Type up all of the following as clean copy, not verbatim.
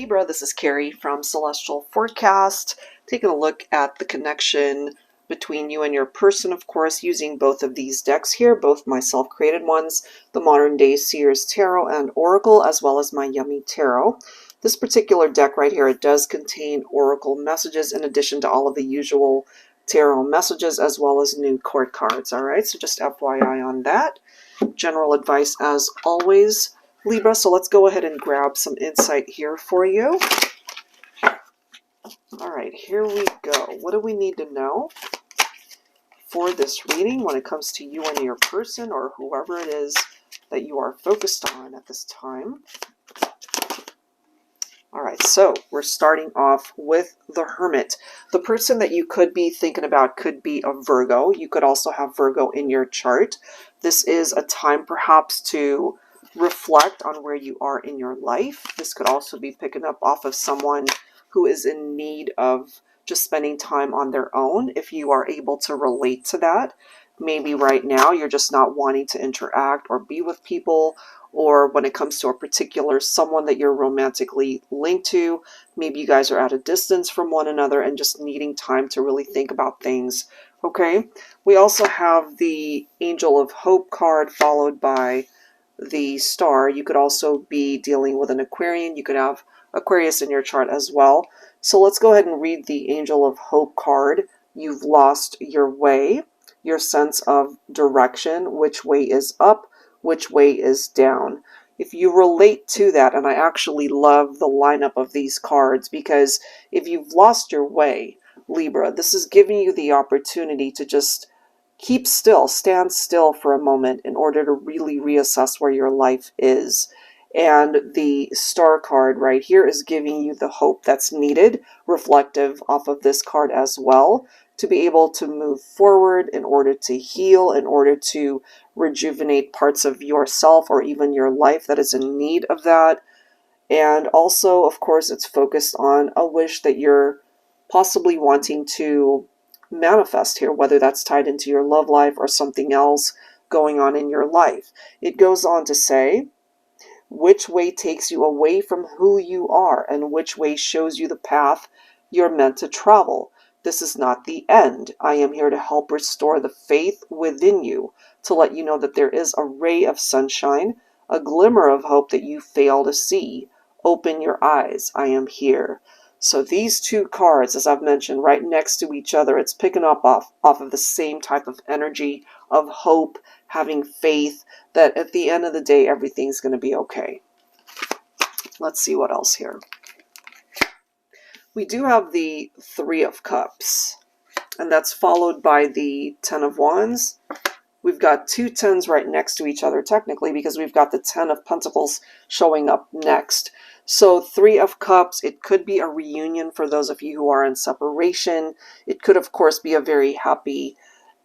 Libra, this is Carrie from Celestial Forecast, taking a look at the connection between you and your person, of course, using both of these decks here, both my self-created ones, the modern day SEER'S Tarot and Oracle, as well as my Yummy Tarot. This particular deck right here, it does contain Oracle messages in addition to all of the usual tarot messages, as well as new court cards, all right? So just FYI on that. General advice as always, Libra, so let's go ahead and grab some insight here for you. All right, here we go. What do we need to know for this reading when it comes to you and your person or whoever it is that you are focused on at this time? All right, so we're starting off with the Hermit. The person that you could be thinking about could be a Virgo. You could also have Virgo in your chart. This is a time perhaps to reflect on where you are in your life. This could also be picking up off of someone who is in need of just spending time on their own. If you are able to relate to that, maybe right now you're just not wanting to interact or be with people, or when it comes to a particular someone that you're romantically linked to, maybe you guys are at a distance from one another and just needing time to really think about things. Okay, we also have the Angel of Hope card followed by the Star. You could also be dealing with an Aquarian. You could have Aquarius in your chart as well. So let's go ahead and read the Angel of Hope card. You've lost your way, your sense of direction, which way is up, which way is down. If you relate to that, and I actually love the lineup of these cards, because if you've lost your way, Libra, this is giving you the opportunity to just keep still, stand still for a moment in order to really reassess where your life is. And the Star card right here is giving you the hope that's needed, reflective off of this card as well, to be able to move forward in order to heal, in order to rejuvenate parts of yourself or even your life that is in need of that. And also, of course, it's focused on a wish that you're possibly wanting to manifest here, whether that's tied into your love life or something else going on in your life. It goes on to say, which way takes you away from who you are and which way shows you the path you're meant to travel. This is not the end. I am here to help restore the faith within you, to let you know that there is a ray of sunshine, a glimmer of hope that you fail to see. Open your eyes. I am here. So these two cards, as I've mentioned, right next to each other, it's picking up off of the same type of energy of hope, having faith that at the end of the day, everything's going to be okay. Let's see what else here. We do have the Three of Cups, and that's followed by the Ten of Wands. We've got two tens right next to each other, technically, because we've got the Ten of Pentacles showing up next. So Three of Cups, it could be a reunion for those of you who are in separation. It could, of course, be a very happy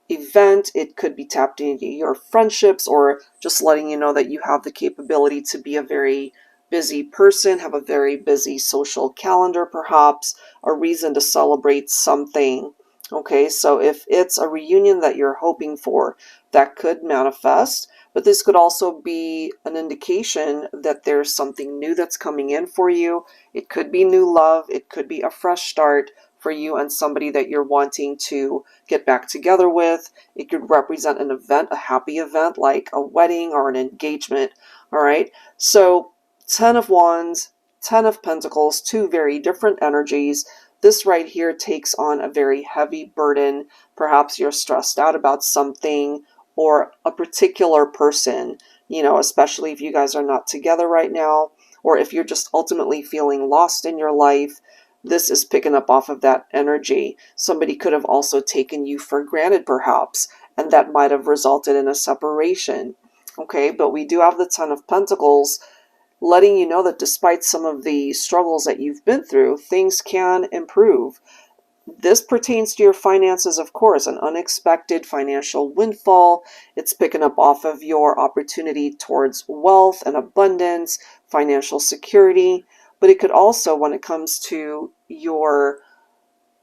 event. It could be tapped into your friendships, or just letting you know that you have the capability to be a very busy person, have a very busy social calendar, perhaps a reason to celebrate something. Okay, so if it's a reunion that you're hoping for, that could manifest, but this could also be an indication that there's something new that's coming in for you. It could be new love. It could be a fresh start for you and somebody that you're wanting to get back together with. It could represent an event, a happy event, like a wedding or an engagement. All right, so Ten of Wands, Ten of Pentacles, two very different energies. This right here takes on a very heavy burden. Perhaps you're stressed out about something or a particular person, you know, especially if you guys are not together right now, or if you're just ultimately feeling lost in your life. This is picking up off of that energy. Somebody could have also taken you for granted, perhaps, and that might have resulted in a separation. Okay, but we do have the Ten of Pentacles, letting you know that despite some of the struggles that you've been through, things can improve. This pertains to your finances, of course, an unexpected financial windfall. It's picking up off of your opportunity towards wealth and abundance, financial security. But it could also, when it comes to your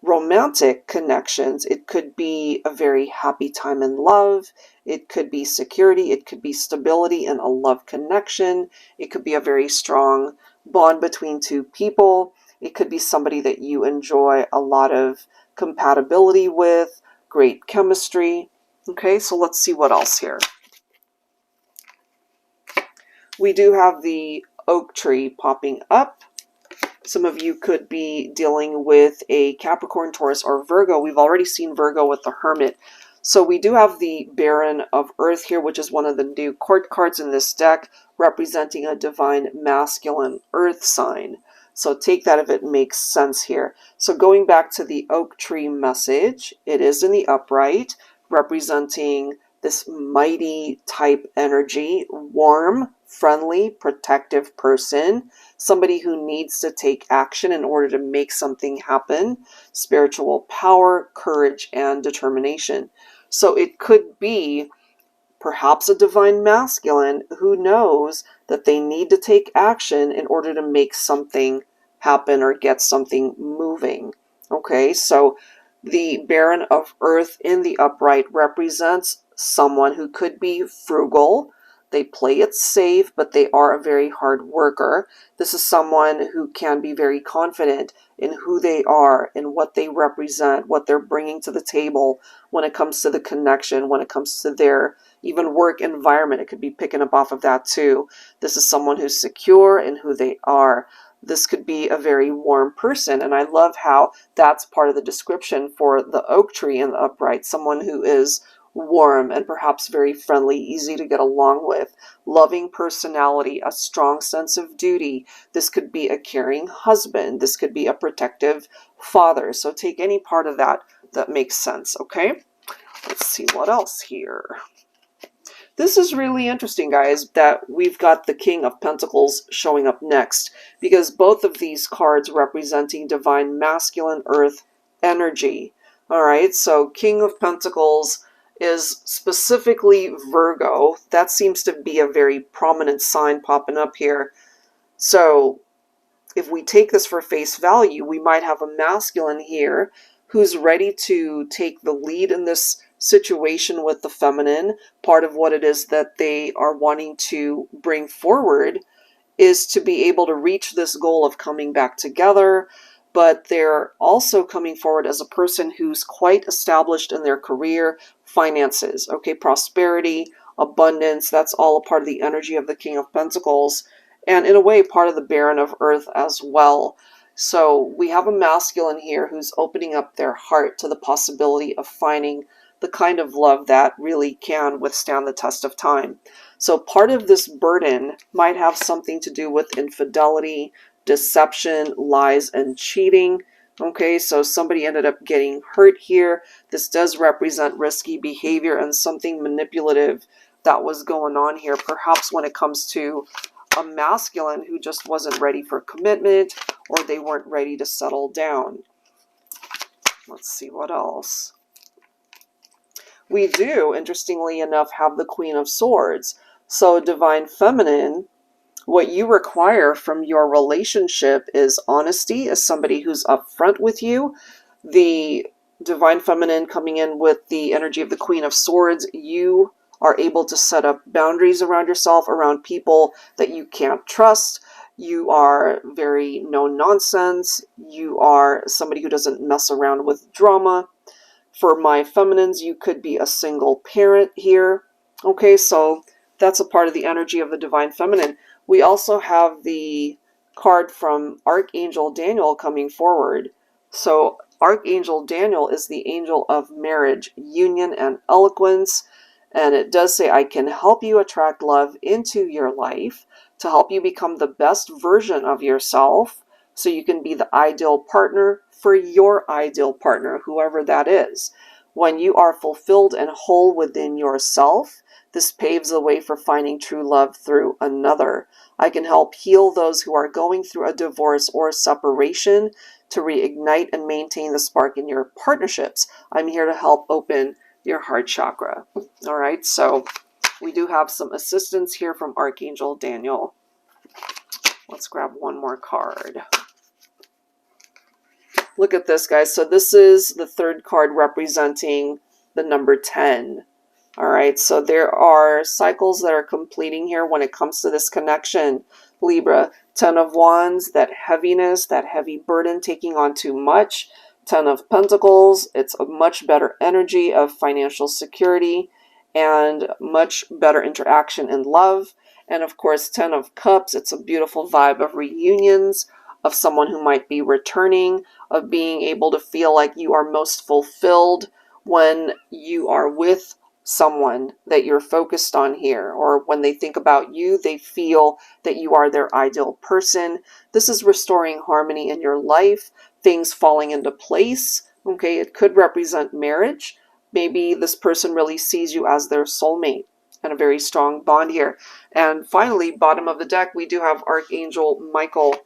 romantic connections, it could be a very happy time in love. It could be security. It could be stability in a love connection. It could be a very strong bond between two people. It could be somebody that you enjoy a lot of compatibility with, great chemistry. Okay, so let's see what else here. We do have the oak tree popping up. Some of you could be dealing with a Capricorn, Taurus, or Virgo. We've already seen Virgo with the Hermit. So we do have the Baron of Earth here, which is one of the new court cards in this deck, representing a divine masculine earth sign. So take that if it makes sense here. So going back to the oak tree message, it is in the upright, representing this mighty type energy, warm, friendly, protective person, somebody who needs to take action in order to make something happen, spiritual power, courage, and determination. So it could be perhaps a divine masculine who knows that they need to take action in order to make something happen or get something moving. Okay, so the Baron of Earth in the upright represents someone who could be frugal. They play it safe, but they are a very hard worker. This is someone who can be very confident in who they are and what they represent, what they're bringing to the table when it comes to the connection, when it comes to their even work environment. It could be picking up off of that too. This is someone who's secure in who they are. This could be a very warm person, and I love how that's part of the description for the oak tree in the upright, someone who is warm and perhaps very friendly, easy to get along with, loving personality, a strong sense of duty. This could be a caring husband. This could be a protective father. So take any part of that that makes sense, okay? Let's see what else here. This is really interesting, guys, that we've got the King of Pentacles showing up next, because both of these cards representing divine masculine earth energy. All right, so King of Pentacles is specifically Virgo. That seems to be a very prominent sign popping up here. So if we take this for face value, we might have a masculine here who's ready to take the lead in this situation with the feminine. Part of what it is that they are wanting to bring forward is to be able to reach this goal of coming back together, but they're also coming forward as a person who's quite established in their career, finances, okay, prosperity, abundance. That's all a part of the energy of the King of Pentacles, and in a way part of the Baron of Earth as well. So we have a masculine here who's opening up their heart to the possibility of finding the kind of love that really can withstand the test of time. So part of this burden might have something to do with infidelity, deception, lies, and cheating. Okay, so somebody ended up getting hurt here. This does represent risky behavior and something manipulative that was going on here, perhaps when it comes to a masculine who just wasn't ready for commitment, or they weren't ready to settle down. Let's see what else. We do, interestingly enough, have the Queen of Swords. So divine feminine, what you require from your relationship is honesty, as somebody who's upfront with you. The divine feminine coming in with the energy of the Queen of Swords, you are able to set up boundaries around yourself, around people that you can't trust. You are very no-nonsense. You are somebody who doesn't mess around with drama. For my feminines, you could be a single parent here. Okay, so that's a part of the energy of the divine feminine. We also have the card from Archangel Daniel coming forward. So Archangel Daniel is the angel of marriage, union, and eloquence. And it does say, I can help you attract love into your life to help you become the best version of yourself so you can be the ideal partner for your ideal partner, whoever that is. When you are fulfilled and whole within yourself, this paves the way for finding true love through another. I can help heal those who are going through a divorce or separation to reignite and maintain the spark in your partnerships. I'm here to help open your heart chakra. All right, so we do have some assistance here from Archangel Daniel. Let's grab one more card. Look at this, guys. So this is the third card representing the number 10. All right, so there are cycles that are completing here when it comes to this connection, Libra. 10 of Wands, that heaviness, that heavy burden, taking on too much. 10 of Pentacles, it's a much better energy of financial security and much better interaction in love. And of course, 10 of Cups, it's a beautiful vibe of reunions, of someone who might be returning, of being able to feel like you are most fulfilled when you are with someone that you're focused on here, or when they think about you, they feel that you are their ideal person. This is restoring harmony in your life, things falling into place. Okay, it could represent marriage. Maybe this person really sees you as their soulmate and a very strong bond here. And finally, bottom of the deck, we do have Archangel Michael.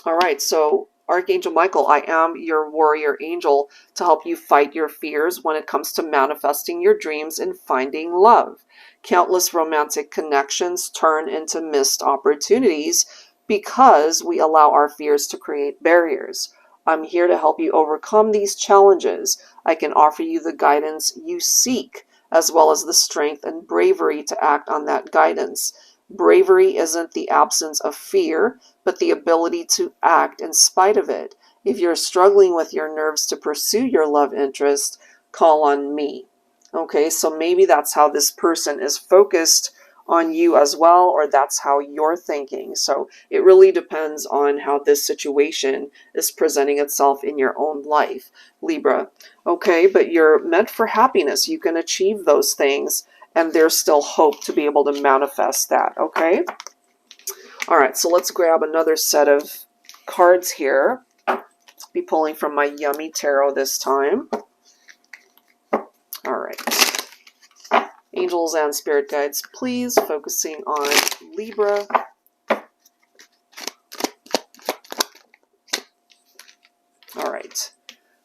All right, so Archangel Michael, I am your warrior angel to help you fight your fears when it comes to manifesting your dreams and finding love. Countless romantic connections turn into missed opportunities because we allow our fears to create barriers. I'm here to help you overcome these challenges. I can offer you the guidance you seek, as well as the strength and bravery to act on that guidance. Bravery isn't the absence of fear, but the ability to act in spite of it. If you're struggling with your nerves to pursue your love interest, call on me. Okay, so maybe that's how this person is focused on you as well, or that's how you're thinking. So it really depends on how this situation is presenting itself in your own life, Libra. Okay, but you're meant for happiness. You can achieve those things, and there's still hope to be able to manifest that, okay? All right, so let's grab another set of cards here. I'll be pulling from my Yummy Tarot this time. All right. Angels and spirit guides, please, focusing on Libra. All right.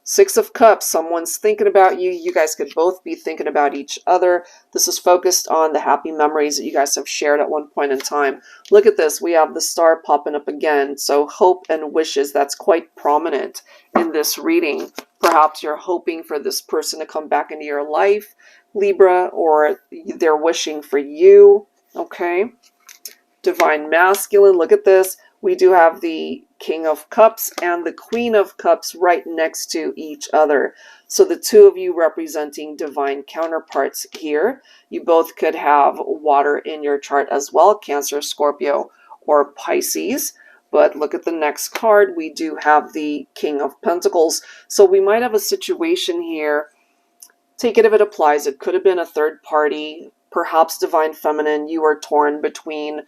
Six of Cups, someone's thinking about you. You guys could both be thinking about each other. This is focused on the happy memories that you guys have shared at one point in time. Look at this. We have the star popping up again. So hope and wishes, that's quite prominent in this reading. Perhaps you're hoping for this person to come back into your life, Libra, or they're wishing for you, okay? Divine Masculine, look at this. We do have the King of Cups and the Queen of Cups right next to each other. So the two of you representing divine counterparts here. You both could have water in your chart as well, Cancer, Scorpio, or Pisces. But look at the next card. We do have the King of Pentacles. So we might have a situation here. Take it if it applies. It could have been a third party, perhaps divine feminine. You are torn between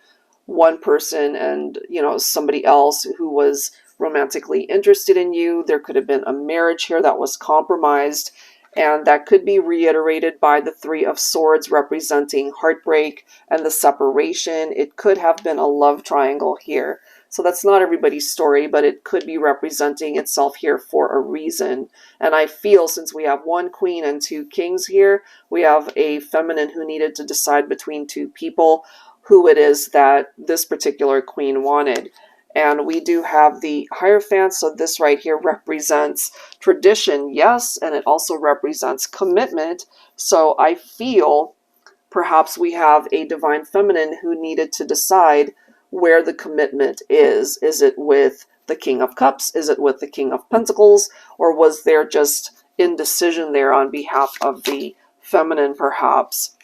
one person and, somebody else who was romantically interested in you. There could have been a marriage here that was compromised, and that could be reiterated by the Three of Swords representing heartbreak and the separation. It could have been a love triangle here. So that's not everybody's story, but it could be representing itself here for a reason. And I feel since we have one queen and two kings here, we have a feminine who needed to decide between two people who it is that this particular queen wanted. And we do have the Hierophant, so this right here represents tradition, yes, and it also represents commitment. So I feel perhaps we have a divine feminine who needed to decide where the commitment is. Is it with the King of Cups? Is it with the King of Pentacles? Or was there just indecision there on behalf of the feminine, perhaps?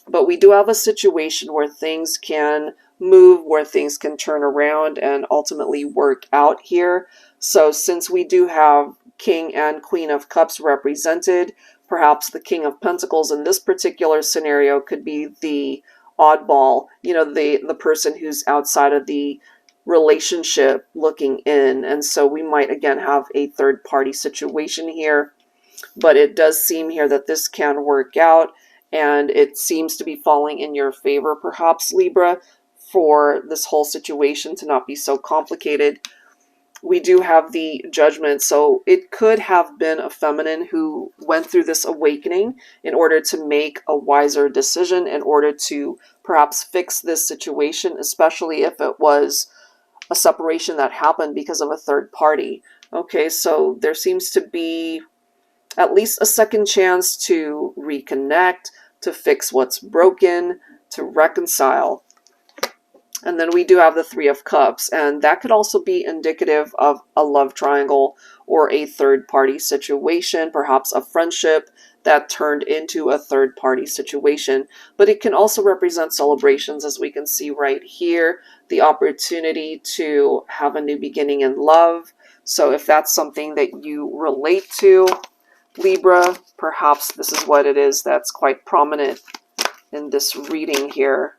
But we do have a situation where things can move, where things can turn around and ultimately work out here. So since we do have King and Queen of Cups represented, perhaps the King of Pentacles in this particular scenario could be the oddball, the person who's outside of the relationship looking in. And so we might again have a third party situation here. But it does seem here that this can work out, and it seems to be falling in your favor, perhaps, Libra, for this whole situation to not be so complicated. We do have the Judgment, so it could have been a feminine who went through this awakening in order to make a wiser decision, in order to perhaps fix this situation, especially if it was a separation that happened because of a third party. Okay, so there seems to be at least a second chance to reconnect, to fix what's broken, to reconcile. And then we do have the Three of Cups, and that could also be indicative of a love triangle or a third-party situation, perhaps a friendship that turned into a third-party situation. But it can also represent celebrations, as we can see right here, the opportunity to have a new beginning in love. So if that's something that you relate to, Libra, perhaps this is what it is that's quite prominent in this reading here.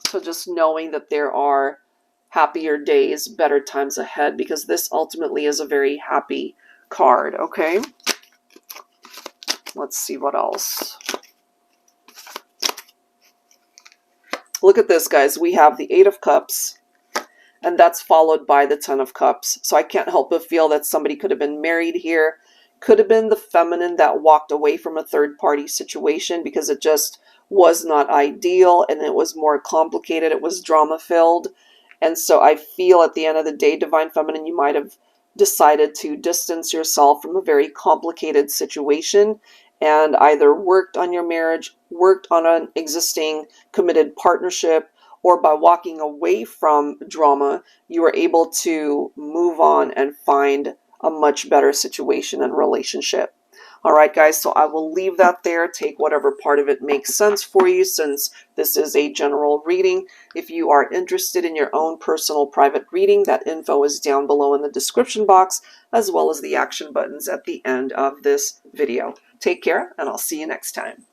So just knowing that there are happier days, better times ahead, because this ultimately is a very happy card, okay? Let's see what else. Look at this, guys. We have the Eight of Cups, and that's followed by the Ten of Cups. So I can't help but feel that somebody could have been married here. Could have been the feminine that walked away from a third-party situation because it just was not ideal and it was more complicated. It was drama-filled. And so I feel at the end of the day, Divine Feminine, you might have decided to distance yourself from a very complicated situation and either worked on your marriage, worked on an existing committed partnership, or by walking away from drama, you were able to move on and find a much better situation and relationship. All right, guys, so I will leave that there. Take whatever part of it makes sense for you, since this is a general reading. If you are interested in your own personal private reading, that info is down below in the description box, as well as the action buttons at the end of this video. Take care, and I'll see you next time.